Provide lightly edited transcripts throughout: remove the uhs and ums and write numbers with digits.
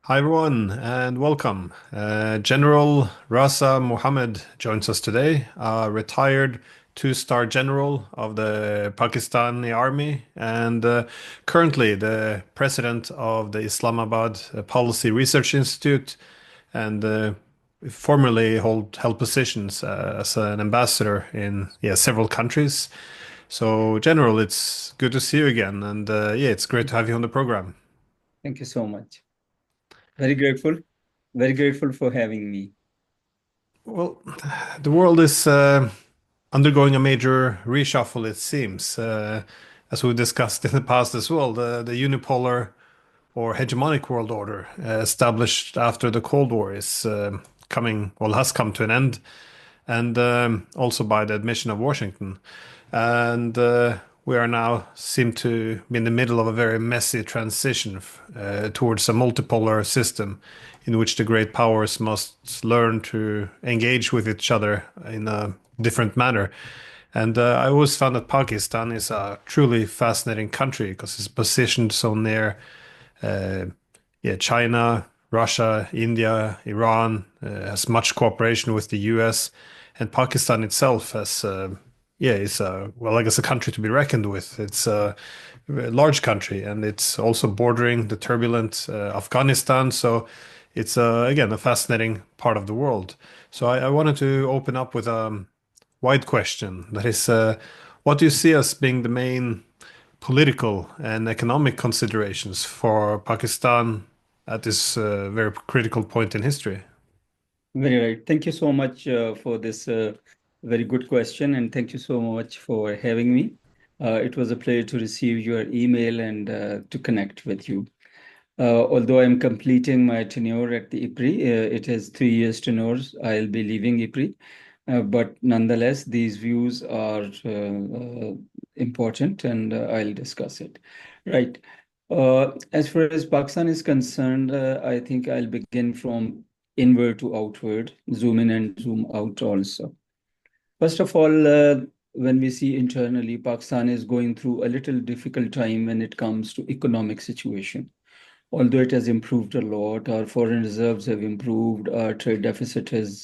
Hi everyone and welcome. General Raza Muhammad joins us today, a retired two-star general of the Pakistani army and currently the president of the Islamabad Policy Research Institute and formerly held positions as an ambassador in several countries. So General, it's good to see you again and it's great to have you on the program. Thank you so much. Very grateful. Very grateful for having me. Well, the world is undergoing a major reshuffle, it seems. As we discussed in the past as well, the unipolar or hegemonic world order established after the Cold War is has come to an end, and also by the admission of Washington. And we are now seem to be in the middle of a very messy transition towards a multipolar system in which the great powers must learn to engage with each other in a different manner. And I always found that Pakistan is a truly fascinating country because it's positioned so near uh, China, Russia, India, Iran, has much cooperation with the US, and Pakistan itself has, is I guess a country to be reckoned with. It's a large country, and it's also bordering the turbulent Afghanistan. So it's again a fascinating part of the world. So I wanted to open up with a wide question. That is, what do you see as being the main political and economic considerations for Pakistan at this very critical point in history? Very right. Thank you so much for this very good question, and thank you so much for having me. It was a pleasure to receive your email and to connect with you. Although I'm completing my tenure at the IPRI, it has 3 years tenure. I'll be leaving IPRI, but nonetheless, these views are important, and I'll discuss it. Right. As far as Pakistan is concerned, I think I'll begin from inward to outward, zoom in and zoom out also. First of all, when we see internally, Pakistan is going through a little difficult time when it comes to economic situation. Although it has improved a lot, our foreign reserves have improved, our trade deficit has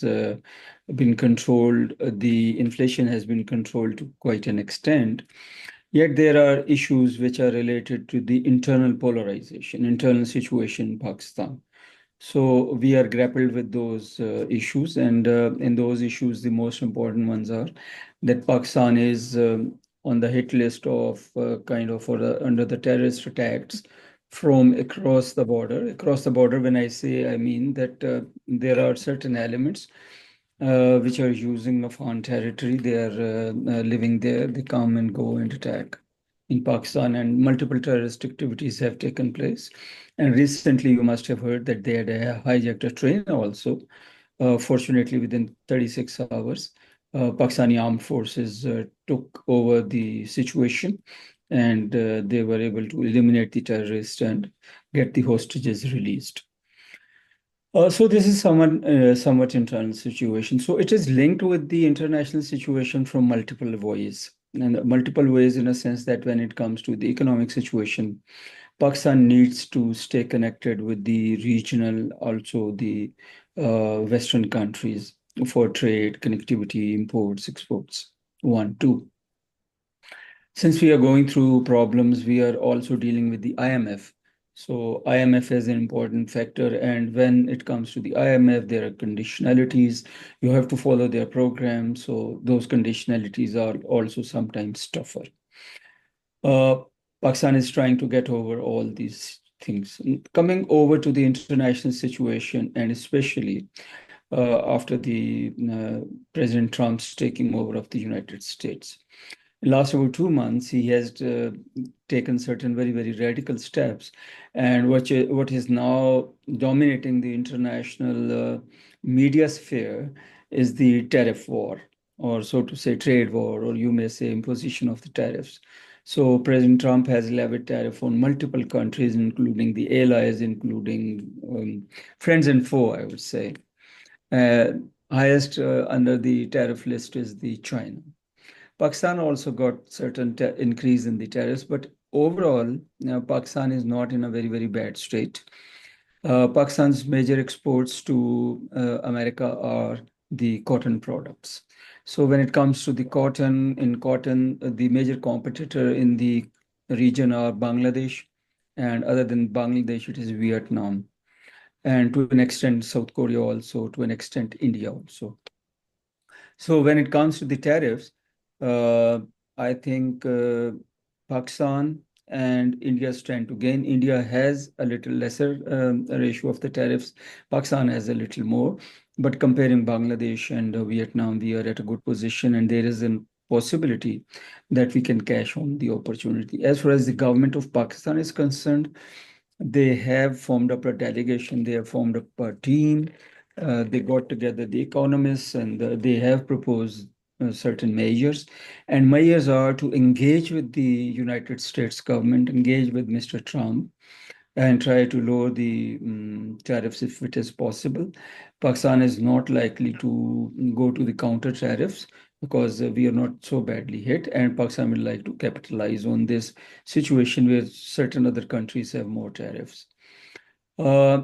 been controlled, the inflation has been controlled to quite an extent. Yet there are issues which are related to the internal polarization, internal situation in Pakistan. So we are grappled with those issues, and in those issues, the most important ones are that Pakistan is on the hit list of under the terrorist attacks from across the border. Across the border, when I say, I mean that there are certain elements which are using Afghan territory. They are living there. They come and go and attack in Pakistan, and multiple terrorist activities have taken place. And recently, you must have heard that they had hijacked a train also. Fortunately, within 36 hours, Pakistani armed forces took over the situation, and they were able to eliminate the terrorists and get the hostages released. So this is somewhat internal situation. So it is linked with the international situation from multiple ways. And multiple ways in a sense that when it comes to the economic situation, Pakistan needs to stay connected with the regional, also the Western countries for trade, connectivity, imports, exports. One, two. Since we are going through problems, we are also dealing with the IMF. So IMF is an important factor. And when it comes to the IMF, there are conditionalities. You have to follow their program. So those conditionalities are also sometimes tougher. Uh, Pakistan is trying to get over all these things. Coming over to the international situation, and especially after the President Trump's taking over of the United States. Last about 2 months, he has taken certain very, very radical steps. And what is now dominating the international media sphere is the tariff war, or so to say, trade war, or you may say imposition of the tariffs. So President Trump has levied tariff on multiple countries, including the allies, including friends and foe, I would say. Uh, Highest under the tariff list is the China. Pakistan also got certain increase in the tariffs, but overall, Pakistan is not in a very, very bad state. Pakistan's major exports to America are the cotton products. So when it comes to the cotton, the major competitor in the region are Bangladesh, and other than Bangladesh, it is Vietnam, and to an extent South Korea also, to an extent India also. So when it comes to the tariffs, uh, I think Pakistan and India stand to gain. India has a little lesser ratio of the tariffs. Pakistan has a little more. But comparing Bangladesh and Vietnam, we are at a good position, and there is a possibility that we can cash on the opportunity. As far as the government of Pakistan is concerned, they have formed up a delegation, they have formed up a team, they got together the economists, and they have proposed certain measures. And measures are to engage with the United States government, engage with Mr. Trump, and try to lower the tariffs if it is possible. Pakistan is not likely to go to the counter tariffs because we are not so badly hit, and Pakistan would like to capitalize on this situation where certain other countries have more tariffs. Uh,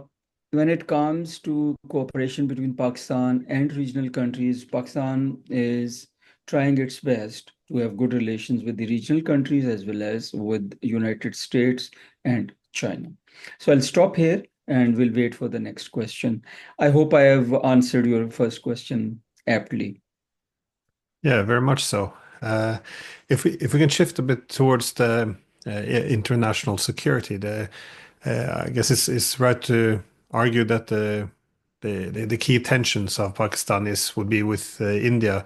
when it comes to cooperation between Pakistan and regional countries, Pakistan is trying its best to have good relations with the regional countries as well as with United States and China. So I'll stop here and we'll wait for the next question. I hope I have answered your first question aptly. Yeah, very much so. If we can shift a bit towards the international security, I guess it's right to argue that the key tensions of Pakistan would be with India.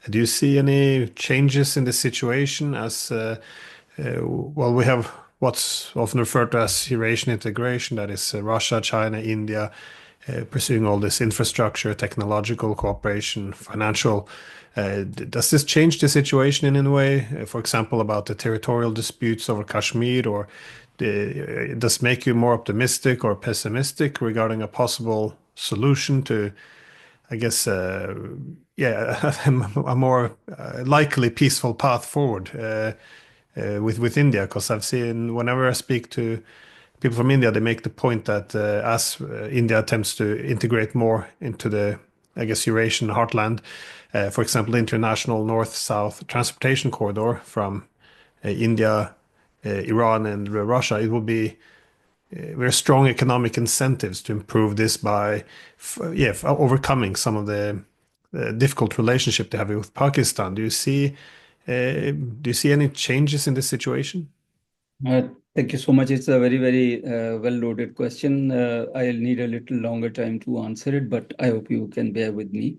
Do you see any changes in the situation as well, we have what's often referred to as Eurasian integration, that is Russia, China, India, pursuing all this infrastructure, technological cooperation, financial. Does this change the situation in any way? For example, about the territorial disputes over Kashmir, or does it make you more optimistic or pessimistic regarding a possible solution to, I guess, yeah, a more likely peaceful path forward with India? Because I've seen whenever I speak to people from India, they make the point that as India attempts to integrate more into the, I guess, Eurasian heartland, for example, the international north-south transportation corridor from India, Iran, and Russia, it will be very strong economic incentives to improve this by, overcoming some of the difficult relationship they have with Pakistan. Do you see any changes in this situation? Thank you so much. It's a very, very well-loaded question. I'll need a little longer time to answer it, but I hope you can bear with me.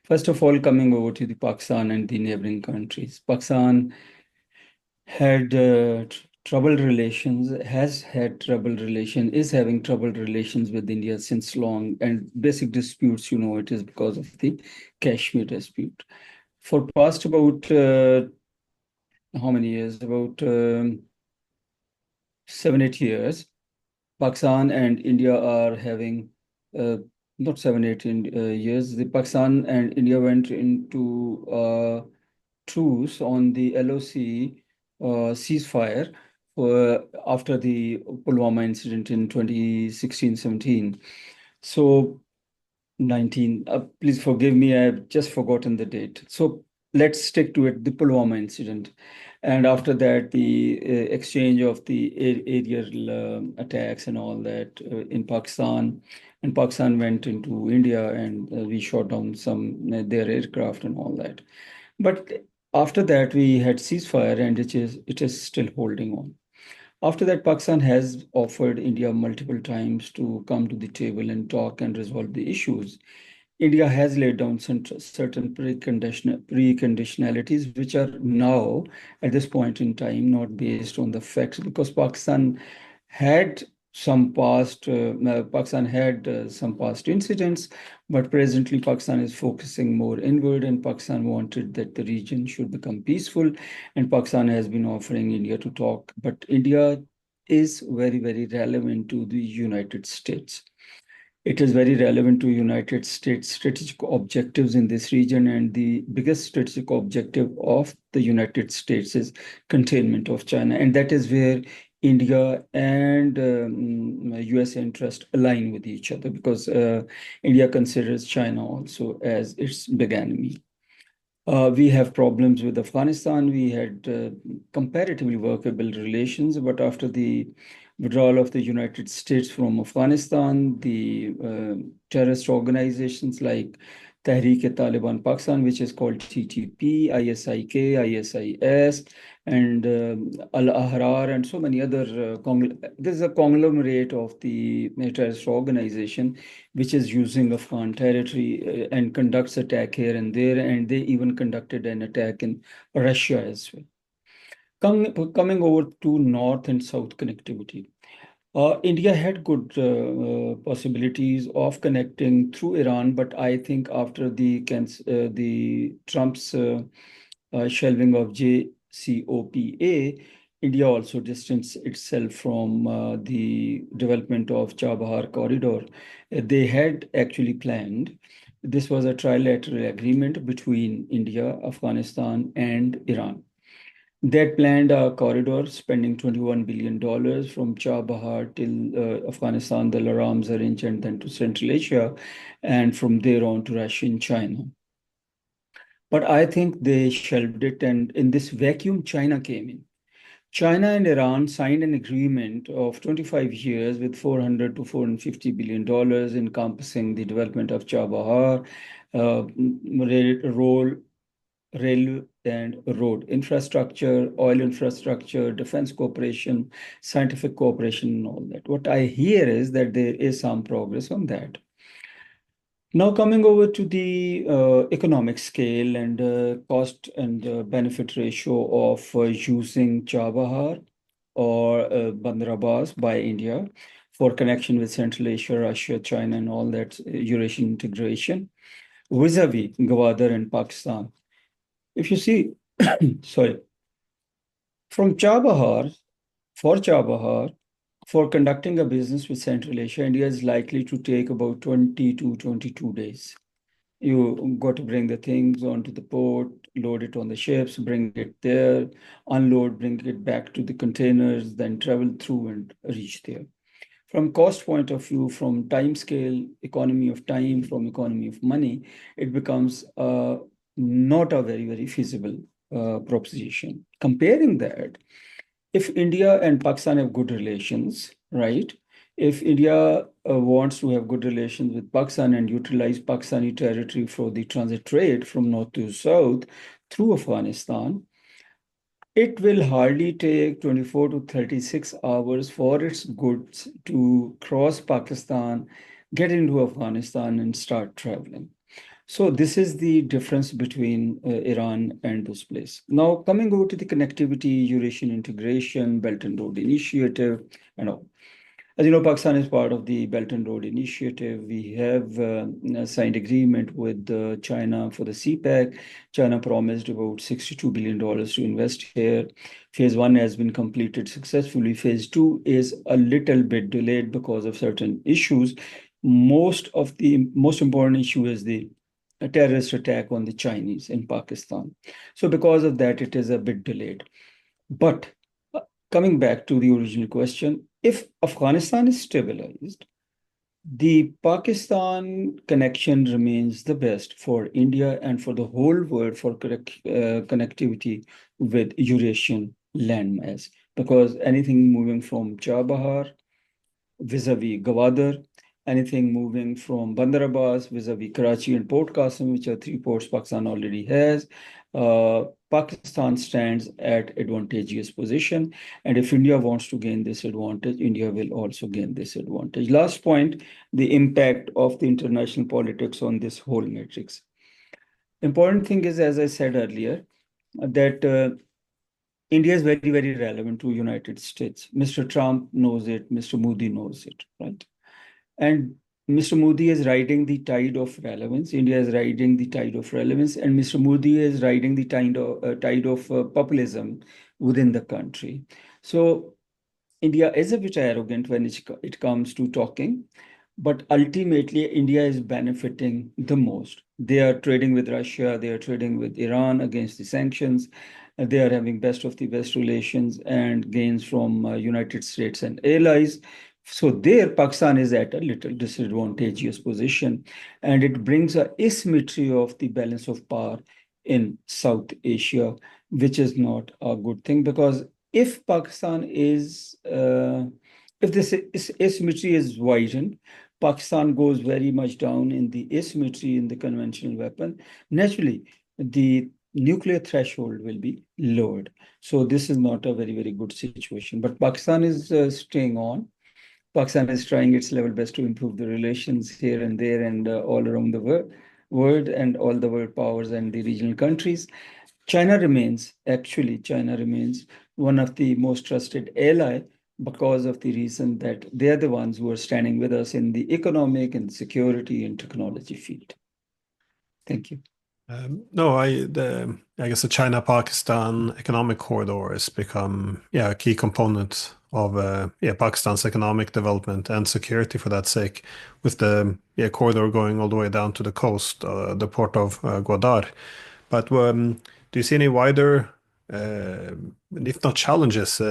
First of all, coming over to the Pakistan and the neighboring countries. Pakistan had troubled relations, has had troubled relation, is having troubled relations with India since long, and basic disputes, it is because of the Kashmir dispute. For past about how many years? About 7, 8 years, Pakistan and India are having not 7, 8 years. The Pakistan and India went into truce on the LOC ceasefire after the Pulwama incident in 2016-17. So 19, please forgive me, I've just forgotten the date. So let's stick to it, the Pulwama incident. And after that, the exchange of the aerial attacks and all that in Pakistan. And Pakistan went into India and we shot down some their aircraft and all that. But after that, we had ceasefire and it is still holding on. After that, Pakistan has offered India multiple times to come to the table and talk and resolve the issues. India has laid down certain preconditionalities, which are now, at this point in time, not based on the facts, because had Pakistan had some past incidents, but presently Pakistan is focusing more inward, and Pakistan wanted that the region should become peaceful, and Pakistan has been offering India to talk, but India is very, very relevant to the United States. It is very relevant to United States strategic objectives in this region, and the biggest strategic objective of the United States is containment of China, and that is where India and US interest align with each other, because India considers China also as its big enemy. We have problems with Afghanistan. We had comparatively workable relations, but after the withdrawal of the United States from Afghanistan, the terrorist organizations like Tehreek-e-Taliban Pakistan, which is called TTP, ISIK, ISIS, and Al-Ahrar, and so many other, this is a conglomerate of the terrorist organization, which is using Afghan territory and conducts attack here and there, and they even conducted an attack in Russia as well. Coming over to North and South connectivity. India had good possibilities of connecting through Iran, but I think after the Trump's shelving of JCPOA, India also distanced itself from the development of Chabahar corridor. They had actually planned. This was a trilateral agreement between India, Afghanistan, and Iran. They had planned a corridor spending $21 billion from Chabahar till Afghanistan, the Laram range, and then to Central Asia, and from there on to Russia and China. But I think they shelved it, and in this vacuum, China came in. China and Iran signed an agreement of 25 years with $400 to $450 billion, encompassing the development of Chabahar, rail and road infrastructure, oil infrastructure, defense cooperation, scientific cooperation, and all that. What I hear is that there is some progress on that. Now coming over to the economic scale and cost and benefit ratio of using Chabahar or Bandar Abbas by India for connection with Central Asia, Russia, China, and all that Eurasian integration, vis-a-vis Gwadar and Pakistan. If you see, sorry, from Chabahar, for conducting a business with Central Asia, India is likely to take about 20 to 22 days. You got to bring the things onto the port, load it on the ships, bring it there, unload, bring it back to the containers, then travel through and reach there. From cost point of view, from time scale, economy of time, from economy of money, it becomes not a very, very feasible proposition. Comparing that, if India and Pakistan have good relations, right? If India wants to have good relations with Pakistan and utilize Pakistani territory for the transit trade from north to south through Afghanistan, it will hardly take 24 to 36 hours for its goods to cross Pakistan, get into Afghanistan, and start traveling. So this is the difference between Iran and those places. Now, coming over to the connectivity, Eurasian integration, Belt and Road Initiative, and all. As you know, Pakistan is part of the Belt and Road Initiative. We have signed agreement with China for the CPEC. China promised about $62 billion to invest here. Phase 1 has been completed successfully. Phase 2 is a little bit delayed because of certain issues. Most important issue is the terrorist attack on the Chinese in Pakistan. So because of that, it is a bit delayed. But coming back to the original question, if Afghanistan is stabilized, the Pakistan connection remains the best for India and for the whole world for connectivity with Eurasian landmass, because anything moving from Chabahar vis-a-vis Gwadar, anything moving from Bandar Abbas vis-a-vis Karachi and Port Qasim, which are 3 ports Pakistan already has, Pakistan stands at advantageous position. And if India wants to gain this advantage, India will also gain this advantage. Last point, the impact of the international politics on this whole matrix. Important thing is, as I said earlier, that India is very, very relevant to United States. Mr. Trump knows it, Mr. Modi knows it, right? And Mr. Modi is riding the tide of relevance. India is riding the tide of relevance, and Mr. Modi is riding the tide of populism within the country. So India is a bit arrogant when it comes to talking, but ultimately India is benefiting the most. They are trading with Russia, they are trading with Iran against the sanctions. They are having best of the best relations and gains from United States and allies. So there, Pakistan is at a little disadvantageous position, and it brings a asymmetry of the balance of power in South Asia, which is not a good thing, because if Pakistan is, if this asymmetry is widened, Pakistan goes very much down in the asymmetry in the conventional weapon. Naturally, the nuclear threshold will be lowered. So this is not a very, very good situation. But Pakistan is staying on. Pakistan is trying its level best to improve the relations here and there and all around the world and all the world powers and the regional countries. China remains one of the most trusted ally because of the reason that they are the ones who are standing with us in the economic and security and technology field. Thank you. No, I guess the China-Pakistan economic corridor has become a key component of Pakistan's economic development and security for that sake, with the corridor going all the way down to the coast, the port of Gwadar. But do you see any wider, if not challenges,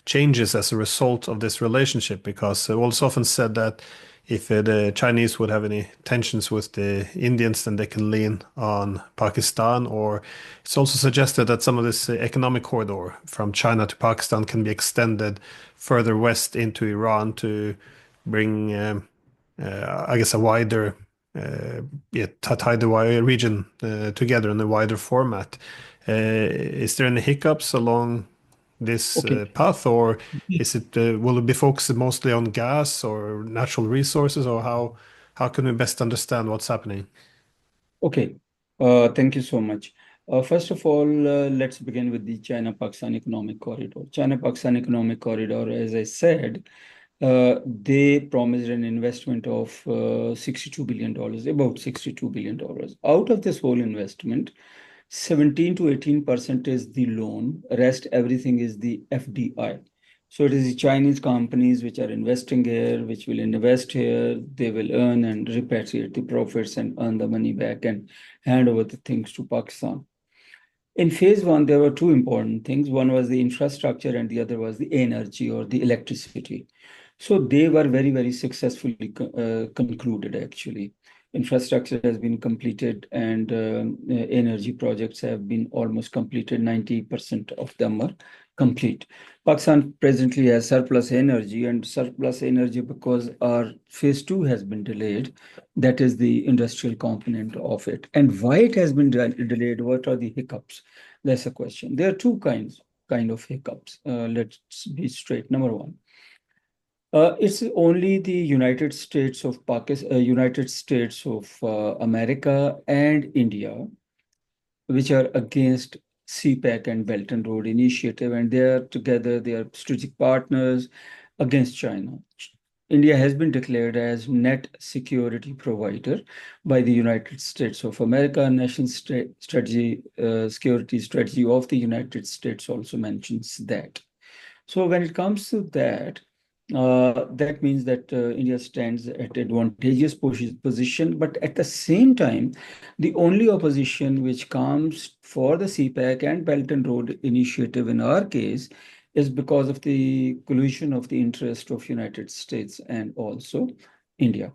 changes as a result of this relationship? Because well, it's often said that if the Chinese would have any tensions with the Indians, then they can lean on Pakistan. Or it's also suggested that some of this economic corridor from China to Pakistan can be extended further west into Iran to bring, I guess, a wider, tie the region together in a wider format. Is there any hiccups along this Okay. path, or is it will it be focused mostly on gas or natural resources, or how can we best understand what's happening? Okay. Thank you so much. First of all, let's begin with the China-Pakistan Economic Corridor. China-Pakistan Economic Corridor, as I said, they promised an investment of $62 billion, about $62 billion. Out of this whole investment, 17 to 18% is the loan, rest everything is the FDI. So it is the Chinese companies which are investing here, which will invest here, they will earn and repatriate the profits and earn the money back and hand over the things to Pakistan. In phase one, there were two important things. One was the infrastructure and the other was the energy or the electricity. So they were very, very successfully concluded, actually. Infrastructure has been completed and energy projects have been almost completed. 90% of them are complete. Pakistan presently has surplus energy, and surplus energy because our phase two has been delayed. That is the industrial component of it. And why it has been delayed? What are the hiccups? That's a question. There are two kind of hiccups. Let's be straight. Number one, it's only the United States of Pakistan, United States of America and India, which are against CPEC and Belt and Road Initiative, and they are together, they are strategic partners against China. India has been declared as net security provider by the United States of America. National strategy, security strategy of the United States also mentions that. So when it comes to that, that means that India stands at advantageous position, but at the same time, the only opposition which comes for the CPEC and Belt and Road Initiative in our case is because of the collusion of the interest of United States and also India.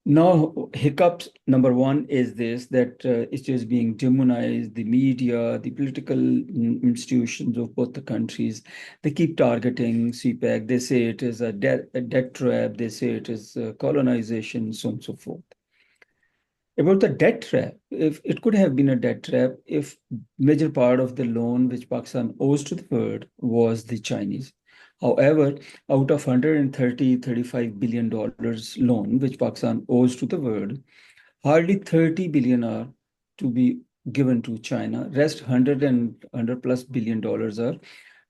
Now, hiccups number one is this, that it is being demonized, the media, the political institutions of both the countries, they keep targeting CPEC. They say it is a debt trap. They say it is colonization, so on and so forth. About the debt trap, if it could have been a debt trap if major part of the loan which Pakistan owes to the world was the Chinese. However, out of 135 billion dollars loan which Pakistan owes to the world, hardly 30 billion are to be given to China. Rest 100 plus billion dollars are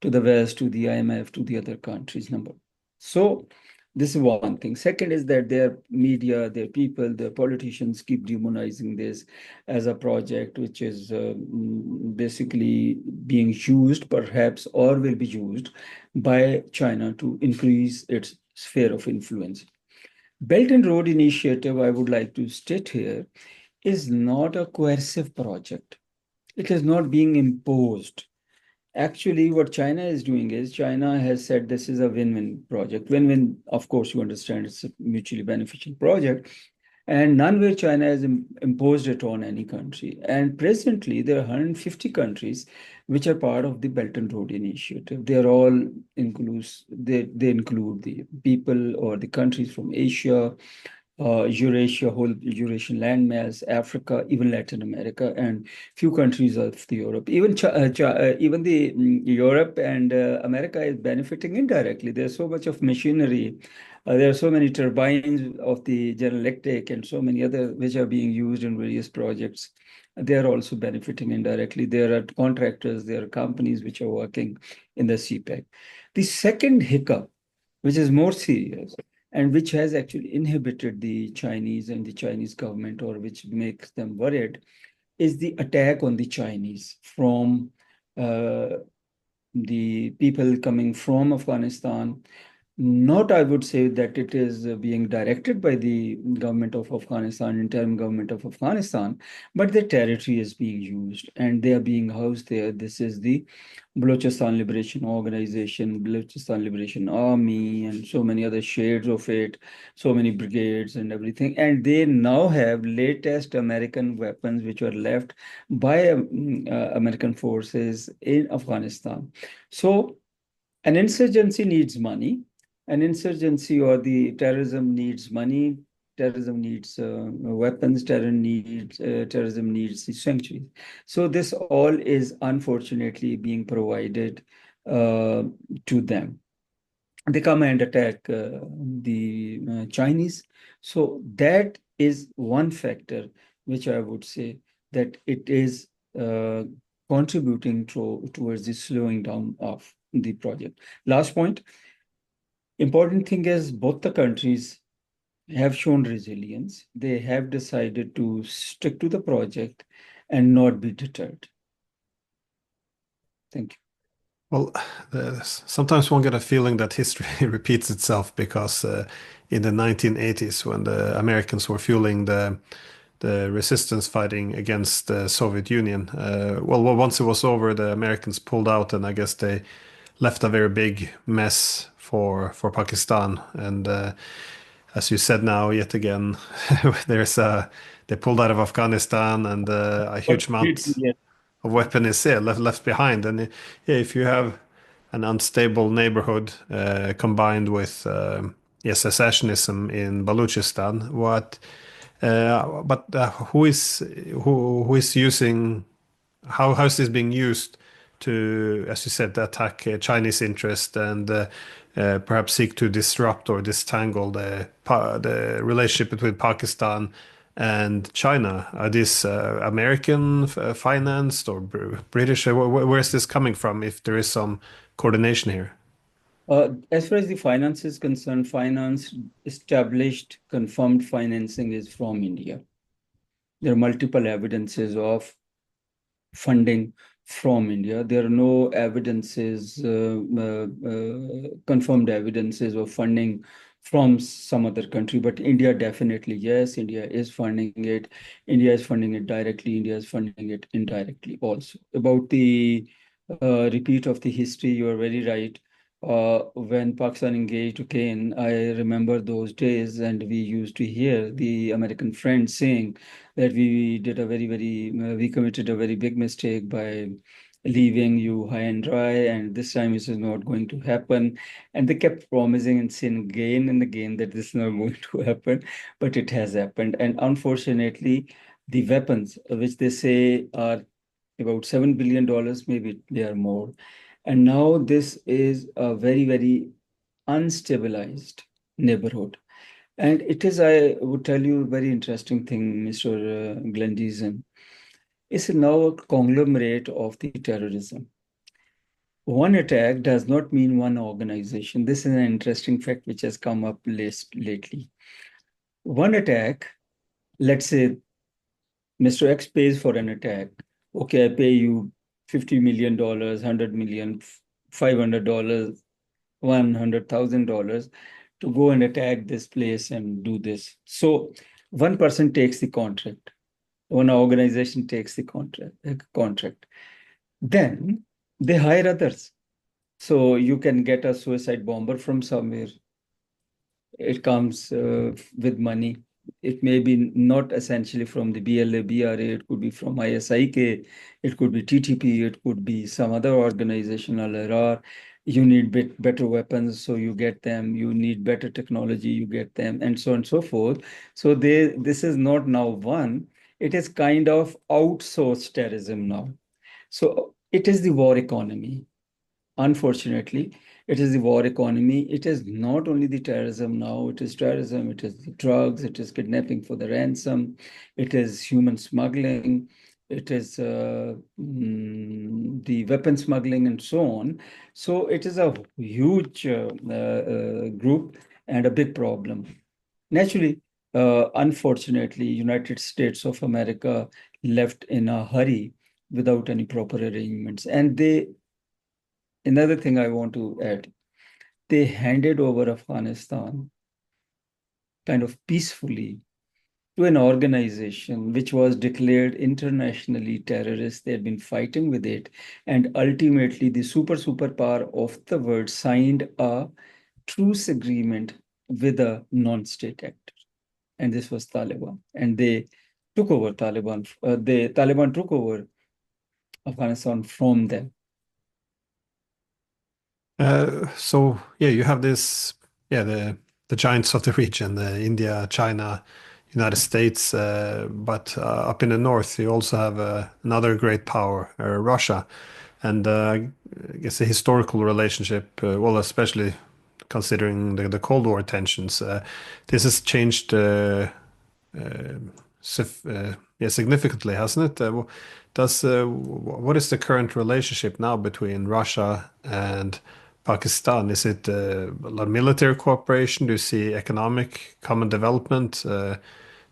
to the West, to the IMF, to the other countries number. So this is one thing. Second is that their media, their people, their politicians keep demonizing this as a project which is basically being used perhaps or will be used by China to increase its sphere of influence. Belt and Road Initiative, I would like to state here, is not a coercive project. It is not being imposed. Actually, what China is doing is China has said this is a win-win project. Win-win, of course, you understand it's a mutually beneficial project, and none where China has imposed it on any country. And presently, there are 150 countries which are part of the Belt and Road Initiative. They are all they include the people or the countries from Asia, Eurasia, whole Eurasian landmass, Africa, even Latin America, and few countries of the Europe. Even even the Europe and America is benefiting indirectly. There's so much of machinery. There are so many turbines of the General Electric and so many other which are being used in various projects. They are also benefiting indirectly. There are contractors, there are companies which are working in the CPEC. The second hiccup, which is more serious, and which has actually inhibited the Chinese and the Chinese government, or which makes them worried, is the attack on the Chinese from uh, the people coming from Afghanistan. Not, I would say that it is being directed by the government of Afghanistan, interim government of Afghanistan, but the territory is being used and they are being housed there. This is the Balochistan Liberation Organization, Balochistan Liberation Army, and so many other shades of it, so many brigades and everything. And they now have latest American weapons which were left by American forces in Afghanistan. So an insurgency needs money. An insurgency or the terrorism needs money. Terrorism needs weapons. Terrorism needs the sanctuaries. So this all is unfortunately being provided to them. They come and attack the Chinese. So that is one factor which I would say that it is uh, contributing towards the slowing down of the project. Last point, important thing is both the countries have shown resilience. They have decided to stick to the project and not be deterred. Thank you. Well, sometimes one get a feeling that history repeats itself because in the 1980s, when the Americans were fueling the resistance fighting against the Soviet Union, once it was over, the Americans pulled out, and I guess they left a very big mess for Pakistan. And as you said now, yet again, there's they pulled out of Afghanistan, and a huge amount Yes. of weapon is left behind. And yeah, if you have an unstable neighborhood combined with secessionism in Balochistan, who is using how is this being used to, as you said, attack Chinese interest and perhaps seek to disrupt or disentangle the relationship between Pakistan and China? Are these American financed or British? Where is this coming from? If there is some coordination here. As far as the finance is concerned, finance established, confirmed financing is from India. There are multiple evidences of funding from India. There are no evidences, confirmed evidences of funding from some other country, but India definitely, yes, India is funding it. India is funding it directly. India is funding it indirectly also. About the repeat of the history, you are very right. When Pakistan engaged again, I remember those days, and we used to hear the American friends saying that we did a we committed a very big mistake by leaving you high and dry, and this time this is not going to happen. And they kept promising and saying again and again that this is not going to happen, but it has happened. And unfortunately, the weapons, which they say are about $7 billion, maybe they are more. And now this is a very unstabilized neighborhood. And it is, I would tell you, a very interesting thing, Mr. Glenn Deesen. It's now a conglomerate of the terrorism. One attack does not mean one organization. This is an interesting fact which has come up lately. One attack, let's say Mr. X pays for an attack. Okay, I pay you $50 million, 100 million, $500, $100,000 to go and attack this place and do this. So one person takes the contract. One organization takes the contract. Then they hire others. So you can get a suicide bomber from somewhere. It comes with money. It may be not essentially from the BLA, BRA, it could be from ISIK, it could be TTP, it could be some other organization, LRR. You need better weapons, so you get them. You need better technology, you get them, and so on and so forth. So this is not now one, it is kind of outsourced terrorism now. So it is the war economy. Unfortunately, it is the war economy. It is not only the terrorism now, it is terrorism, it is the drugs, it is kidnapping for the ransom, it is human smuggling, it is the weapon smuggling and so on. So it is a huge group and a big problem. Naturally, unfortunately, United States of America left in a hurry without any proper arrangements. And another thing I want to add, they handed over Afghanistan kind of peacefully to an organization which was declared internationally terrorist. They had been fighting with it. And ultimately, the superpower of the world signed a truce agreement with a non-state actor. And this was Taliban. And they took over Taliban. The Taliban took over Afghanistan from them. So yeah, you have this, yeah, the giants of the region, India, China, United States, but up in the north you also have another great power, Russia, and I guess the historical relationship, well, especially considering the Cold War tensions, this has changed yeah, significantly, hasn't it? What is the current relationship now between Russia and Pakistan? Is it a lot of military cooperation? Do you see economic common development?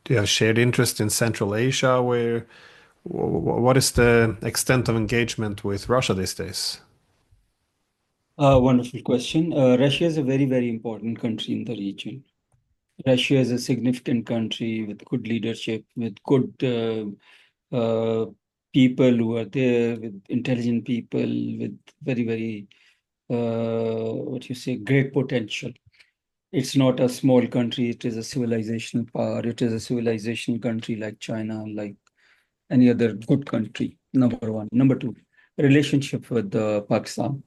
Do you have shared interest in Central Asia? What is the extent of engagement with Russia these days? Wonderful question. Russia is a very, very important country in the region. Russia is a significant country with good leadership, with good people who are there, with intelligent people, with very, very, great potential. It's not a small country, it is a civilizational power. It is a civilizational country like China, like any other good country, number one. Number two, relationship with Pakistan.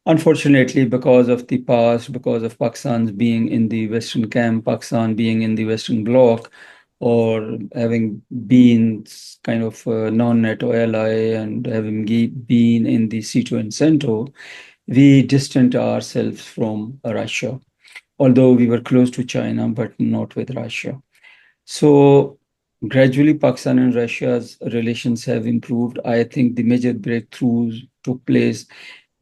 Unfortunately, because of the past, because of Pakistan's being in the Western camp, Pakistan being in the Western bloc, or having been kind of a non-NATO ally and having been in the SEATO and CENTO, we distant ourselves from Russia, although we were close to China, but not with Russia. So gradually, Pakistan and Russia's relations have improved. I think the major breakthroughs took place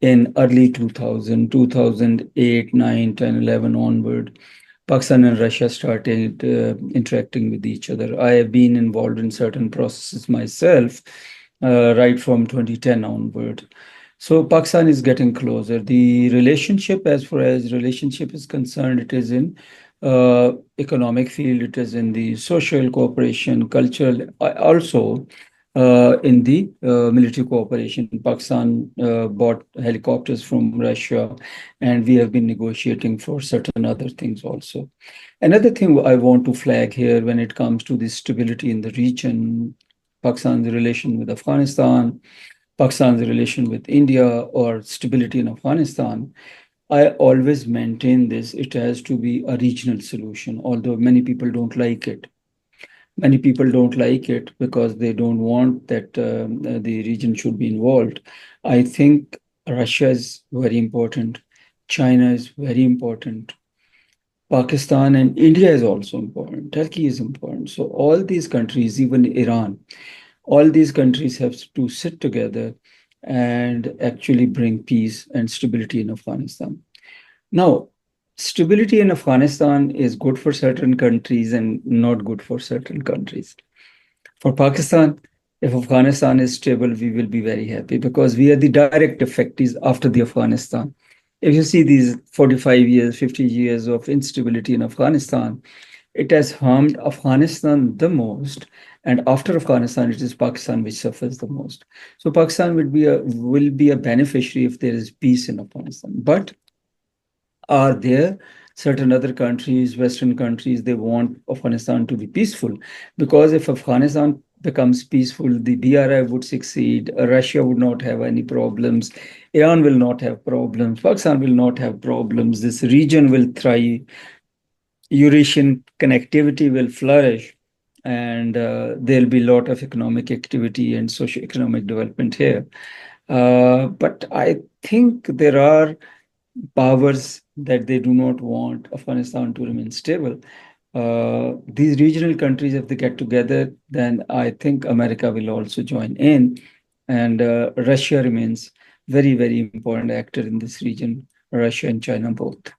in early 2000, 2008, 9, 10, 11 onward. Pakistan and Russia started interacting with each other. I have been involved in certain processes myself, right from 2010 onward. So Pakistan is getting closer. The relationship, as far as relationship is concerned, it is in economic field, it is in the social cooperation, cultural, also in the military cooperation. Pakistan bought helicopters from Russia, and we have been negotiating for certain other things also. Another thing I want to flag here when it comes to the stability in the region, Pakistan's relation with Afghanistan, Pakistan's relation with India, or stability in Afghanistan, I always maintain this. It has to be a regional solution, although many people don't like it. Many people don't like it because they don't want that the region should be involved. I think Russia is very important. China is very important. Pakistan and India is also important. Turkey is important. So all these countries, even Iran, all these countries have to sit together and actually bring peace and stability in Afghanistan. Now, stability in Afghanistan is good for certain countries and not good for certain countries. For Pakistan, if Afghanistan is stable, we will be very happy because we are the direct effectees after the Afghanistan. If you see these 45 years, 50 years of instability in Afghanistan, it has harmed Afghanistan the most, And after Afghanistan, it is Pakistan which suffers the most. So Pakistan will be a beneficiary if there is peace in Afghanistan. But are there certain other countries, Western countries, they want Afghanistan to be peaceful? Because if Afghanistan becomes peaceful, the BRI would succeed, Russia would not have any problems, Iran will not have problems, Pakistan will not have problems, this region will thrive, Eurasian connectivity will flourish, and there'll be a lot of economic activity and socio-economic development here. But I think there are powers that they do not want Afghanistan to remain stable. These regional countries, if they get together, then I think America will also join in, and Russia remains very, very important actor in this region. Russia and China both.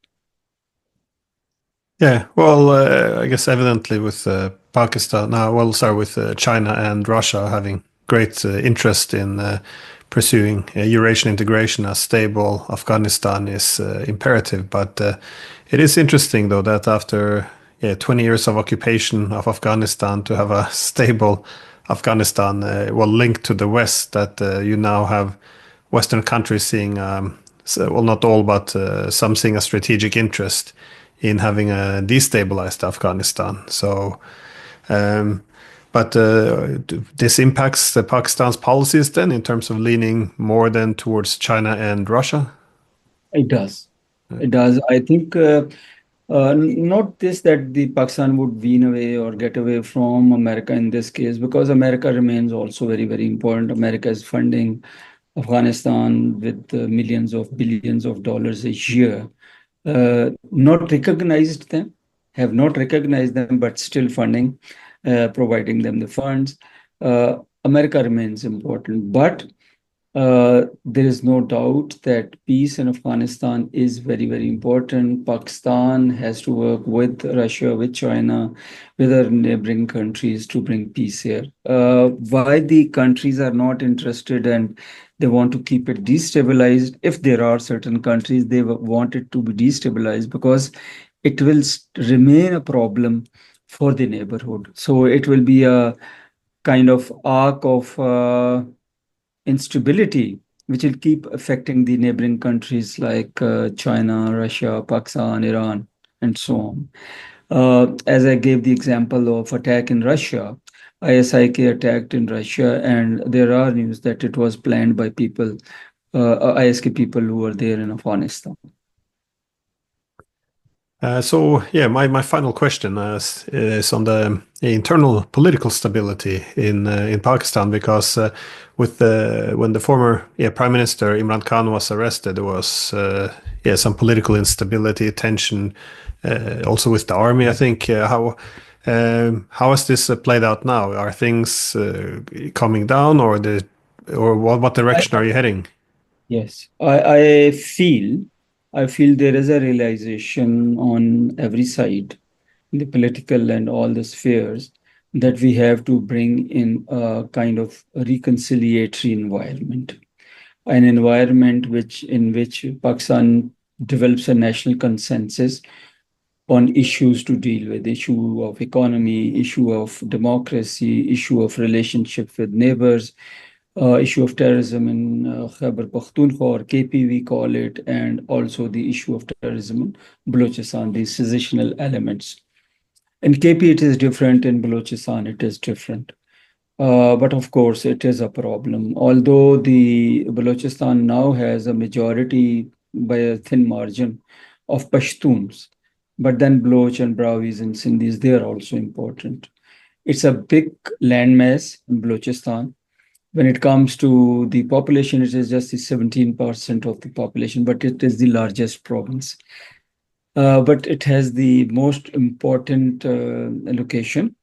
Yeah, well, I guess evidently with Pakistan, well, sorry, with China and Russia having great interest in pursuing Eurasian integration, a stable Afghanistan is imperative. But it is interesting, though, that after 20 years of occupation of Afghanistan, to have a stable Afghanistan, well, linked to the West, that you now have Western countries seeing, well, not all, but some seeing a strategic interest in having a destabilized Afghanistan. So, but this impacts Pakistan's policies then in terms of leaning more than towards China and Russia. It does. It does. I think not this that the Pakistan would wean away or get away from America in this case, because America remains also very, very important. America is funding Afghanistan with millions of billions of dollars a year. Not recognized them, have not recognized them, but still funding, providing them the funds. America remains important, but there is no doubt that peace in Afghanistan is very, very important. Pakistan has to work with Russia, with China, with other neighboring countries to bring peace here. Why the countries are not interested and they want to keep it destabilized? If there are certain countries, they want it to be destabilized because it will remain a problem for the neighborhood. So it will be a kind of arc of instability, which will keep affecting the neighboring countries like China, Russia, Pakistan, Iran, and so on. As I gave the example of attack in Russia, ISIK attacked in Russia, and there are news that it was planned by people, ISK people who were there in Afghanistan. So yeah, my final question is on the internal political stability in Pakistan, because with when the former Prime Minister Imran Khan was arrested, there was some political instability, tension, also with the army. I think how has this played out now? Are things coming down, or what direction are you heading? Yes, I feel there is a realization on every side, the political and all the spheres, that we have to bring in a kind of reconciliatory environment, an environment in which Pakistan develops a national consensus on issues to deal with, issue of economy, issue of democracy, issue of relationship with neighbors, issue of terrorism in Khyber Pakhtunkhwa, or KP we call it, and also the issue of terrorism in Balochistan, these secessional elements. In KP it is different, in Balochistan it is different. But of course it is a problem. Although the Balochistan now has a majority by a thin margin of Pashtuns, but then Baloch and Brahmis and Sindhis, they are also important. It's a big landmass in Balochistan. When it comes to the population, it is just the 17% of the population, but it is the largest province. But it has the most important location.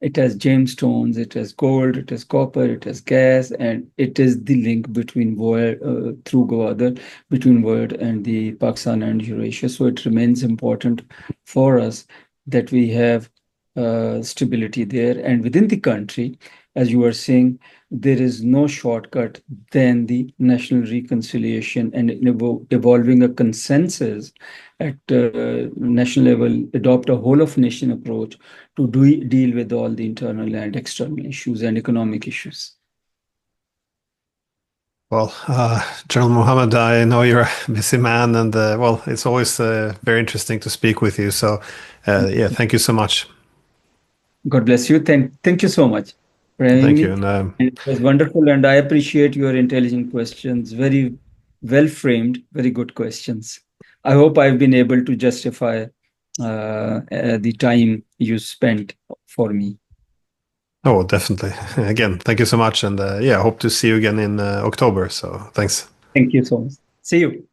It has gemstones, it has gold, it has copper, it has gas, and it is the link between world through Gwadar, between world and the Pakistan and Eurasia. So it remains important for us that we have stability there. And within the country, as you were saying, there is no shortcut than the national reconciliation and evolving a consensus at national level, adopt a whole of nation approach to deal with all the internal and external issues and economic issues. Well, General Muhammad, I know you're a busy man, and well, it's always very interesting to speak with you. So, yeah, thank you so much. God bless you. Thank you so much for having Thank you. me. And It was wonderful, and I appreciate your intelligent questions. Very well framed, very good questions. I hope I've been able to justify the time you spent for me. oh, definitely. Again, thank you so much. And yeah, hope to see you again in October. So, thanks. Thank you so much. See you.